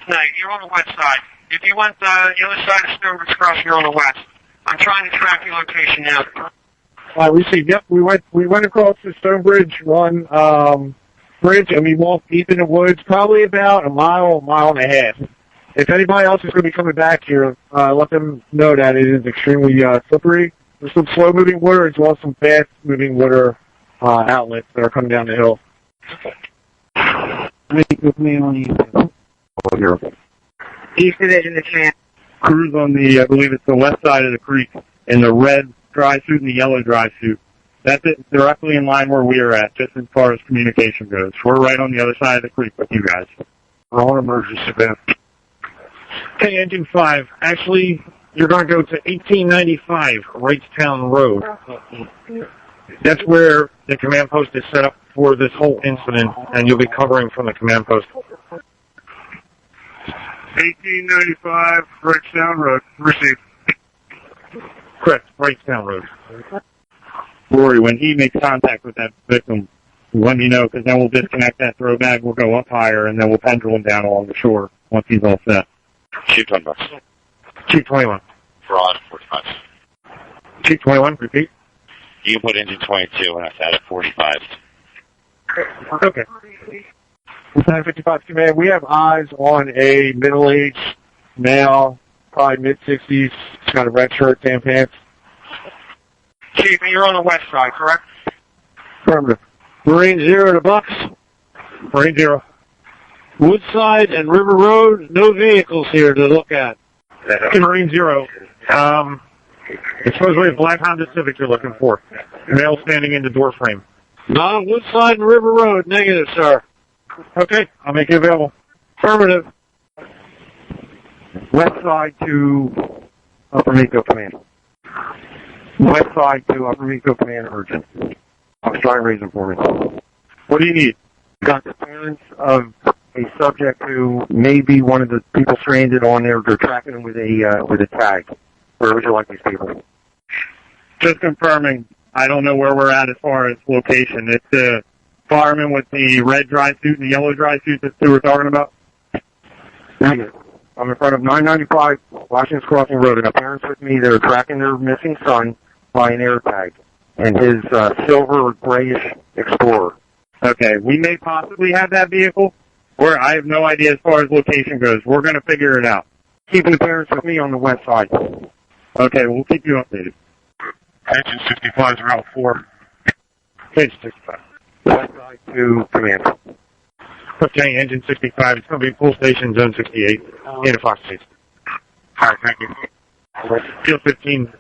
No, you're on the west side. If you went the other side of Stonebridge Crossing, you're on the west. I'm trying to track your location now. We see. Yep, we went across the Stonebridge bridge, and we walked deep in the woods, probably about a mile and a half. If anybody else is going to be coming back here, let them know that it is extremely slippery. There's some slow-moving water as well as some fast-moving water outlets that are coming down the hill. Meet with me on East. East Division to command. Crews on the, I believe it's the west side of the creek, in the red dry suit and the yellow dry suit. That's it, directly in line where we are at, just as far as communication goes. We're right on the other side of the creek with you guys. We're on emergency, man. Okay, Engine 5. Actually, you're going to go to 1895 Wrightstown Road. That's where the command post is set up for this whole incident, and you'll be covering from the command post. 1895 Wrightstown Road. Received. Correct, Wrightstown Road. Rory, when he makes contact with that victim, let me know, because then we'll disconnect that throw bag, we'll go up higher, and then we'll pendulum down along the shore once he's all set. Chief 20 bucks. Chief 21. Fraud, 45. Chief 21, repeat. You put engine 22 and I sat at 45. Okay. 955 command, we have eyes on a middle-aged male, probably mid-60s. He's got a red shirt, tan pants. Chief, you're on the west side, correct? Affirmative. Marine 0 to Bucks. Marine 0. Woodside and River Road, no vehicles here to look at. Marine 0. It's supposedly a black Honda Civic you're looking for. Male standing in the door frame. Not on Woodside and River Road, negative, sir. Okay, I'll make it available. Affirmative. West side to Upper Mako Command. West side to Upper Mako Command, urgent. I'll try and raise them for me. What do you need? Got the parents of a subject who may be one of the people stranded on there. They're tracking them with a tag. Where would you like these people? Just confirming. I don't know where we're at as far as location. It's the fireman with the red dry suit and the yellow dry suit that we were talking about. Negative. I'm in front of 995 Washington's Crossing Road. I got parents with me. They're tracking their missing son by an air tag and his silver or grayish Explorer. Okay, we may possibly have that vehicle. I have no idea as far as location goes. We're going to figure it out. Keeping the parents with me on the west side. Okay, we'll keep you updated. Engine 65 is Route 4. Engine 65. West side to command. Okay, Engine 65. It's going to be full station, Zone 68. In a Fox State. All right, thank you. Field 15.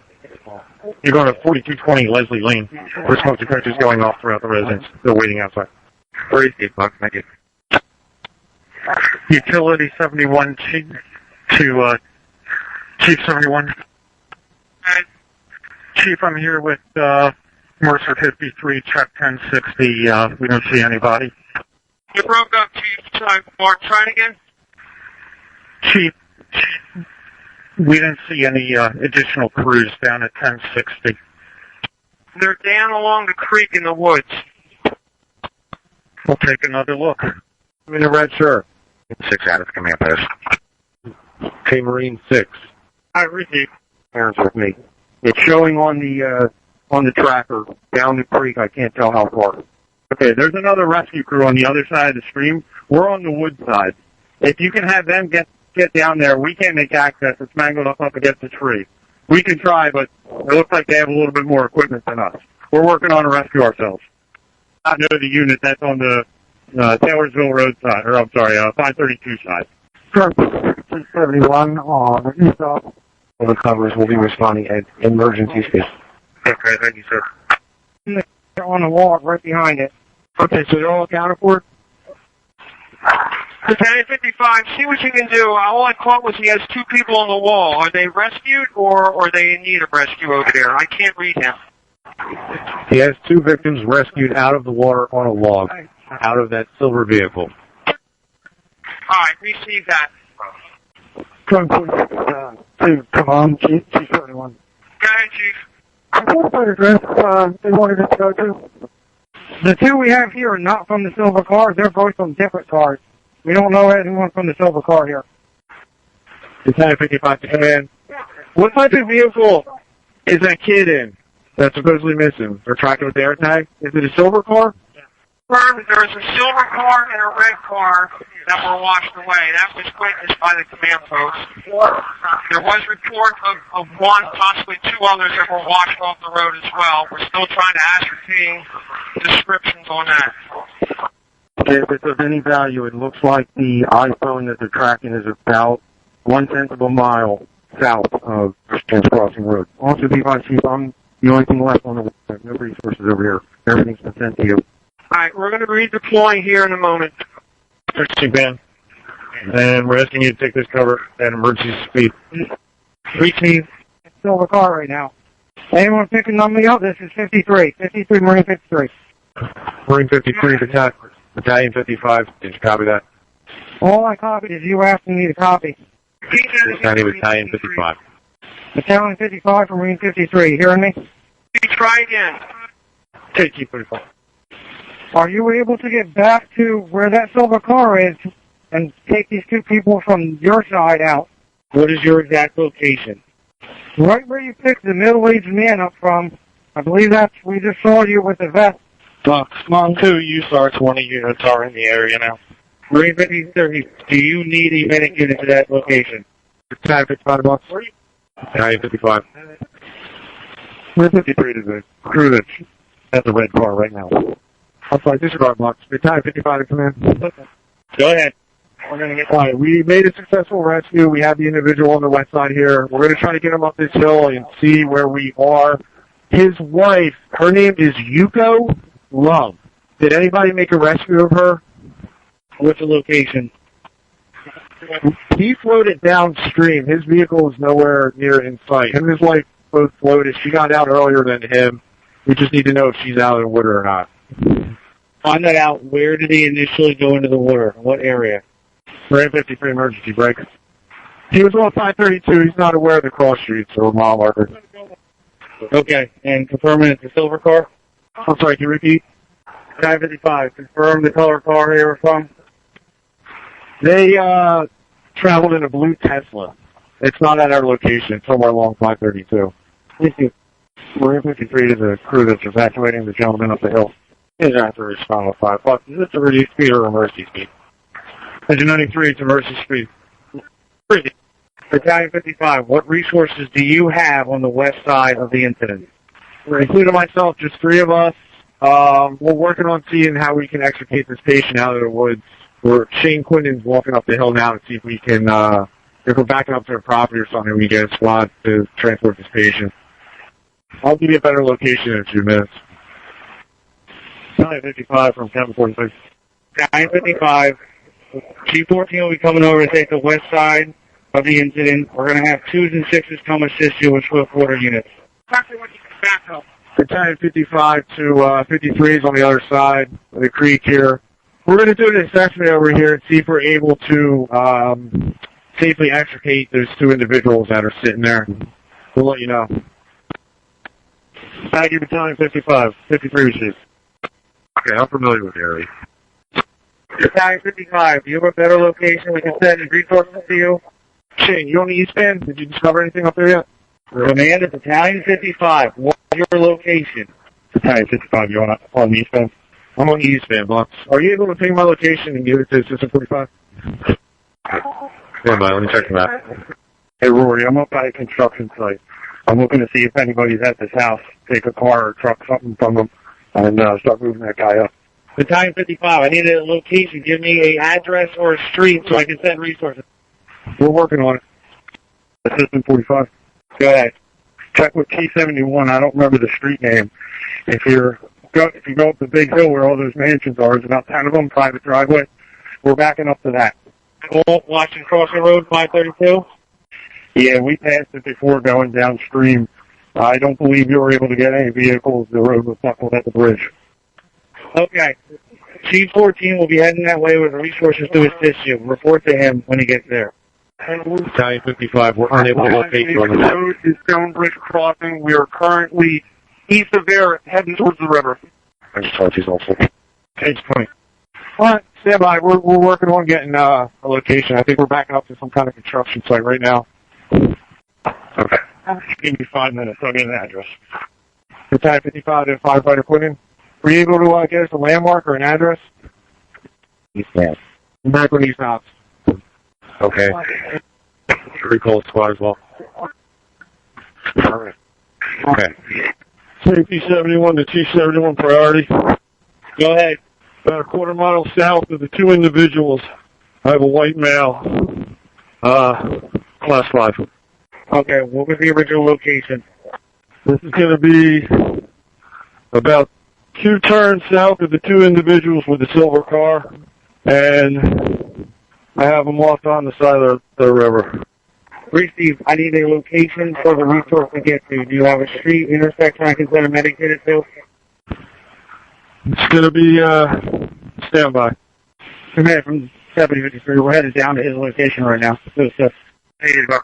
You're going to 4220 Leslie Lane. Where smoke detectors going off throughout the residence. They're waiting outside. 38 bucks, thank you. Utility 71 to Chief 71. Chief, I'm here with Mercer 53, check 1060. We don't see anybody. You broke up, Chief. Mark, try it again. Chief, we didn't see any additional crews down at 1060. They're down along the creek in the woods. We'll take another look. I'm in a red shirt. 6 out of the command post. Okay, Marine 6. I receive. Parents with me. It's showing on the tracker down the creek. I can't tell how far. Okay, there's another rescue crew on the other side of the stream. We're on the wood side. If you can have them get get down there. We can't make access. It's mangled up against the tree. We can try, but it looks like they have a little bit more equipment than us. We're working on a rescue ourselves. I know the unit that's on the Taylorsville Road side, or I'm sorry, 532 side. 371 on the east side. All the covers will be responding at emergency speed. Okay, thank you, sir. On the wall right behind it. Okay, so they're all accounted for? Lieutenant 55, see what you can do. All I caught was he has 2 people on the wall. Are they rescued or are they in need of rescue over there? I can't read him. He has 2 victims rescued out of the water on a log, out of that silver vehicle. All right, receive that. Come on, Chief 71. Go ahead, Chief. What address they wanted us to go to? The 2 we have here are not from the silver cars. They're both from different cars. We don't know anyone from the silver car here. Lieutenant 55 to command. What type of vehicle is that kid in that's supposedly missing? They're tracking with the air tag? Is it a silver car? Confirmed there was a silver car and a red car that were washed away. That was witnessed by the command post. There was report of 1, possibly 2 others that were washed off the road as well. We're still trying to ascertain descriptions on that. If it's of any value, it looks like the iPhone that they're tracking is about 1/10 of a mile south of Christians Crossing Road. Also, be advised, Chief, I'm the only thing left on the website. No resources over here. Everything's been sent to you. All right, we're going to be redeploying here in a moment. Ben. And we're asking you to take this cover at emergency speed. Reaching silver car right now. Anyone picking on me up? This is 53. 53, Marine 53. Marine 53, Battalion 55. Did you copy that? All I copied is you asking me to copy. Battalion 55. Battalion 55 from Marine 53. Hearing me? Try again. Take Chief 45. Are you able to get back to where that silver car is and take these 2 people from your side out? What is your exact location? Right where you picked the middle-aged man up from. I believe we just saw you with the vest. Box 2 USAR 20 units are in the area now. Marine 53, do you need a medic unit to that location? Battalion 55 box. Battalion 55. Marine 53 is a crew that's at the red car right now. I'm sorry, disregard box. Battalion 55 to command. Go ahead. We're going to get by. We made a successful rescue. We have the individual on the west side here. We're going to try to get him up this hill and see where we are. His wife, her name is Yuko Love. Did anybody make a rescue of her? What's the location? He floated downstream. His vehicle is nowhere near in sight. Him and his wife both floated. She got out earlier than him. We just need to know if she's out of the water or not. Find that out. Where did he initially go into the water? What area? Marine 53 emergency break. He was on 532. He's not aware of the cross streets or mile marker. Okay, and confirming it's a silver car? I'm sorry, can you repeat? 955, confirm the color car they were from? They traveled in a blue Tesla. It's not at our location. It's somewhere along 532. Marine 53 is a crew that's evacuating the gentleman up the hill. He's going to have to respond with 5 bucks. Is this a reduced speed or emergency speed? Engine 93, it's emergency speed. Battalion 55, what resources do you have on the west side of the incident? Including myself, just 3 of us. We're working on seeing how we can extricate this patient out of the woods. Shane Quinton's walking up the hill now to see if we can, if we're backing up to a property or something, we get a squad to transport this patient. I'll give you a better location in a few minutes. 955 from Captain 46. 955. G14 will be coming over to take the west side of the incident. We're going to have 2s and 6s come assist you with Swiftwater units. Exactly what you can back up. Battalion 55 to 53 is on the other side of the creek here. We're going to do an assessment over here and see if we're able to safely extricate those 2 individuals that are sitting there. We'll let you know. Thank you, Battalion 55. 53 received. Okay, I'm familiar with the area. Battalion 55, do you have a better location we can send resources to you? Shane, you on the east band? Did you discover anything up there yet? Command at Battalion 55, what's your location? Battalion 55, you on the east band? I'm on the east band, Bucks. Are you able to ping my location and give it to Assistant 45? Stand by, let me check the map. Hey, Rory, I'm up by a construction site. I'm looking to see if anybody's at this house. Take a car or truck, something from them, and start moving that guy up. Battalion 55, I need a location. Give me an address or a street so I can send resources. We're working on it. Assistant 45. Go ahead. Check with T71. I don't remember the street name. If you go up the big hill where all those mansions are, there's about 10 of them, private driveway. We're backing up to that. Washington Crossing Road, 532? Yeah, we passed it before going downstream. I don't believe you were able to get any vehicles. The road was buckled at the bridge. Okay. Chief 14 will be heading that way with resources to assist you. Report to him when he gets there. Battalion 55, we're unable to locate you on the map. Road is Stonebridge Crossing. We are currently east of there, heading towards the river. He's also. Page 20. All right, stand by. We're working on getting a location. I think we're backing up to some kind of construction site right now. Okay. Give me 5 minutes. I'll get an address. Battalion 55 to firefighter Quinton. Were you able to get us a landmark or an address? Yeah. Back when he stops. Okay. Recall squad as well. Okay. Safety 71 to T71 priority. Go ahead. About a quarter mile south of the two individuals. I have a white male. Class 5. Okay, what was the original location? This is going to be about 2 turns south of the two individuals with the silver car, and I have them locked on the side of the river. Steve, I need a location for the resource to get to. Do you have a street, intersection I can send a medic to? It's going to be standby. Come here from 7053. We're headed down to his location right now. So, $80.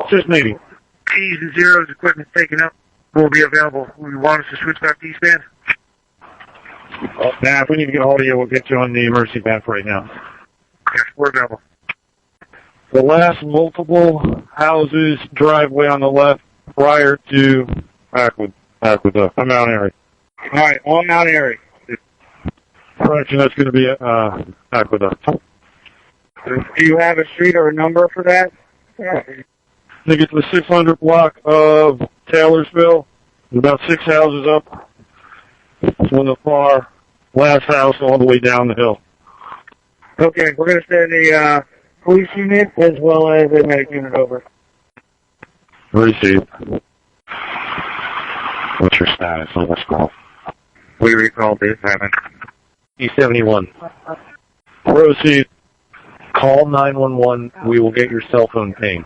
Just maybe. T's and zeros, equipment taken up, will be available. We want us to switch back to eastbound? Nah, if we need to get a hold of you, we'll get you on the emergency van for right now. Yes, we're available. The last multiple houses, driveway on the left, prior to Aqueduct. I'm Mount Airy. all right, on Mount Airy. Correction, that's going to be Aqueduct. Do you have a street or a number for that? I think it's the 600 block of Taylorsville. There's about 6 houses up. It's one of the far last house all the way down the hill. Okay, we're going to send a police unit as well as a medic unit over. Received. What's your status on this call? We recalled this, haven't E71. Proceed. Call 911. We will get your cell phone ping.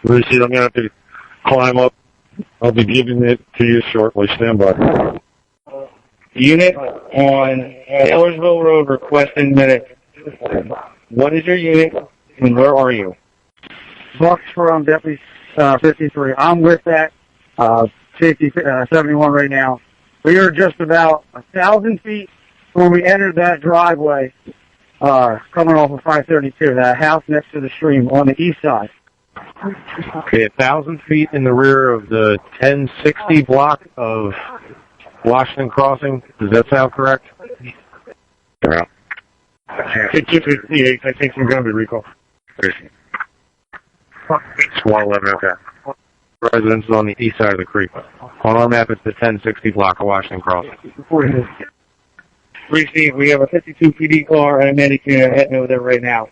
Received. I'm going to have to climb up. I'll be giving it to you shortly. Stand by. Unit on Taylorsville Road requesting medic. What is your unit and where are you? Bucks from Deputy 53. I'm with that safety 71 right now. We are just about 1,000 feet when we entered that driveway coming off of 532, that house next to the stream on the east side. Okay, 1,000 feet in the rear of the 1060 block of Washington Crossing. Does that sound correct? Yeah. It's 258. I think we're going to be recalled. Squad 11, okay. Residence is on the east side of the creek. On our map, it's the 1060 block of Washington Crossing. Receive, we have a 52 PD car and a medic unit heading over there right now.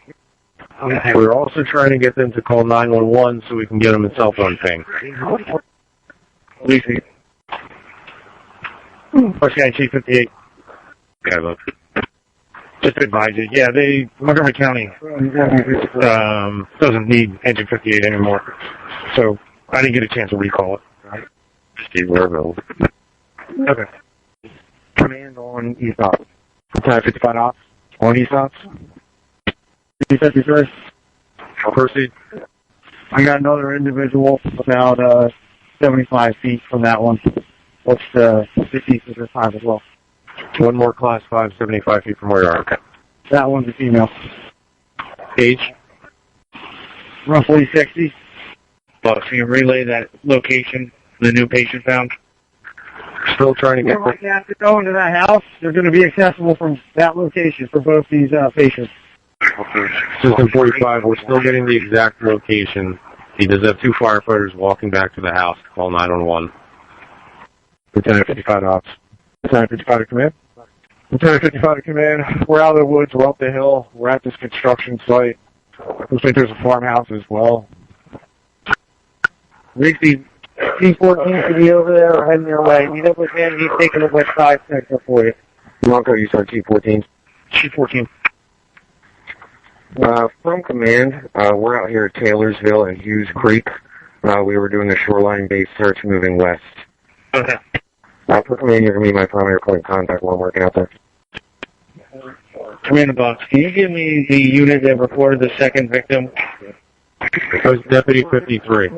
We're also trying to get them to call 911 so we can get them a cell phone ping. Receive. Okay, Chief 58. Okay, look. Just to advise you, yeah, Montgomery County doesn't need Engine 58 anymore. So I didn't get a chance to recall it. Steve, we're available. Okay. Command on East Ops. Battalion 55 Ops. On East Ops. 53. Proceed. I got another individual about 75 feet from that one. What's the east of this hive as well? One more class 5, 75 feet from where you are. Okay. That one's a female. Age? Roughly 60. Boss, can you relay that location, the new patient found? Still trying to get... We're going to have to go into that house. They're going to be accessible from that location for both these patients. System 45, we're still getting the exact location. He does have 2 firefighters walking back to the house. Call 911. Lieutenant 55 ops. Lieutenant 55 to command. Lieutenant 55 to command. We're out of the woods. We're up the hill. We're at this construction site. Looks like there's a farmhouse as well. Rigby, T14 should be over there or heading your way. Meet up with him. He's taking the west side sector for you. Bronco, you start T14. T14. From command, we're out here at Taylorsville and Hughes Creek. We were doing a shoreline-based search moving west. Okay. For command, you're going to be my primary point of contact while I'm working out there. Commander Box, can you give me the unit that reported the second victim? That was Deputy 53.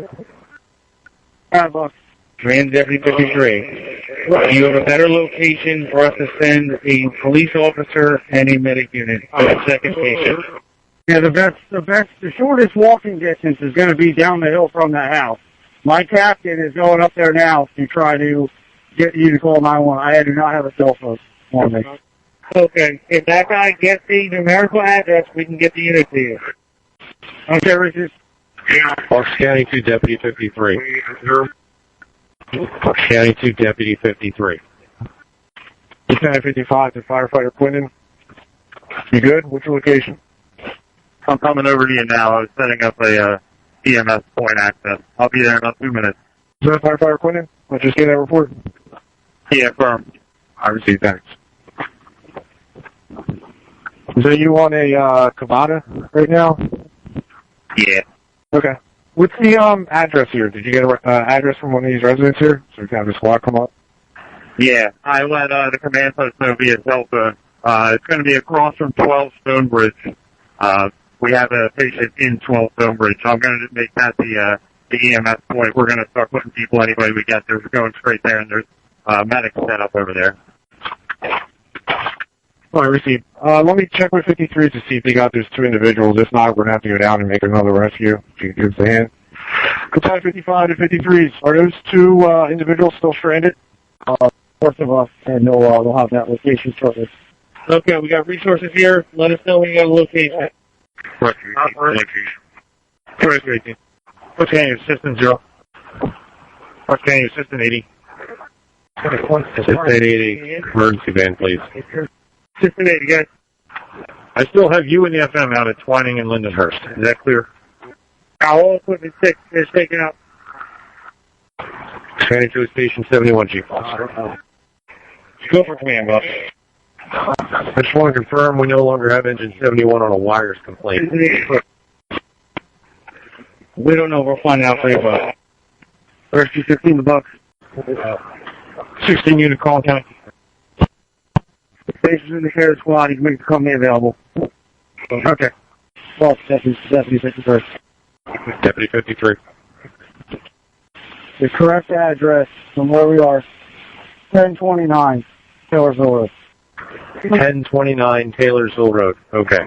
Box. Command Deputy 53. Do you have a better location for us to send a police officer and a medic unit to the second patient? Yeah, the shortest walking distance is going to be down the hill from the house. My captain is going up there now to try to get you to call 911. I do not have a cell phone on me. Okay, if that guy gets the numerical address, we can get the unit to you. Okay, Richard. Fox County 2, Deputy 53. Fox County 2, Deputy 53. Lieutenant 55 to Firefighter Quinton. You good? What's your location? I'm coming over to you now. I was setting up a EMS point access. I'll be there in about 2 minutes. Is that Firefighter Quinton? Let's just get that report. Yeah, firm. I received that. Is that you on a Cavada right now? Yeah. Okay. What's the address here? Did you get an address from one of these residents here? So we can have the squad come up? Yeah, I let the command post know via Delta. It's going to be across from 12 Stonebridge. We have a patient in 12 Stonebridge, so I'm going to make that the EMS point. We're going to start putting people anybody we get there. We're going straight there, and there's medics set up over there. All right, received. Let me check with 53 to see if they got those 2 individuals. If not, we're going to have to go down and make another rescue. If you give us a hand. Lieutenant 55 to 53s. Are those 2 individuals still stranded? Both of us, and they'll have that location shortly. Okay, we got resources here. Let us know when you got a location. What's County Assistant 0? What's County Assistant 80? Assistant 80, emergency van, please. Assistant 80, guys. I still have you and the FM out at Twining and Lindenhurst. Is that clear? All equipment 6 is taken up. County Police Station 71, Chief. Go for command, boss. I just want to confirm we no longer have engine 71 on a wires complaint. We don't know. We'll find out for you, boss. Rescue 15 the bucks. 16 unit call county. Stations in the sheriff's squad. He's making the company available. Okay. Well, Deputy 53. Deputy 53. The correct address from where we are, 1029 Taylorsville Road. 1029 Taylorsville Road. Okay.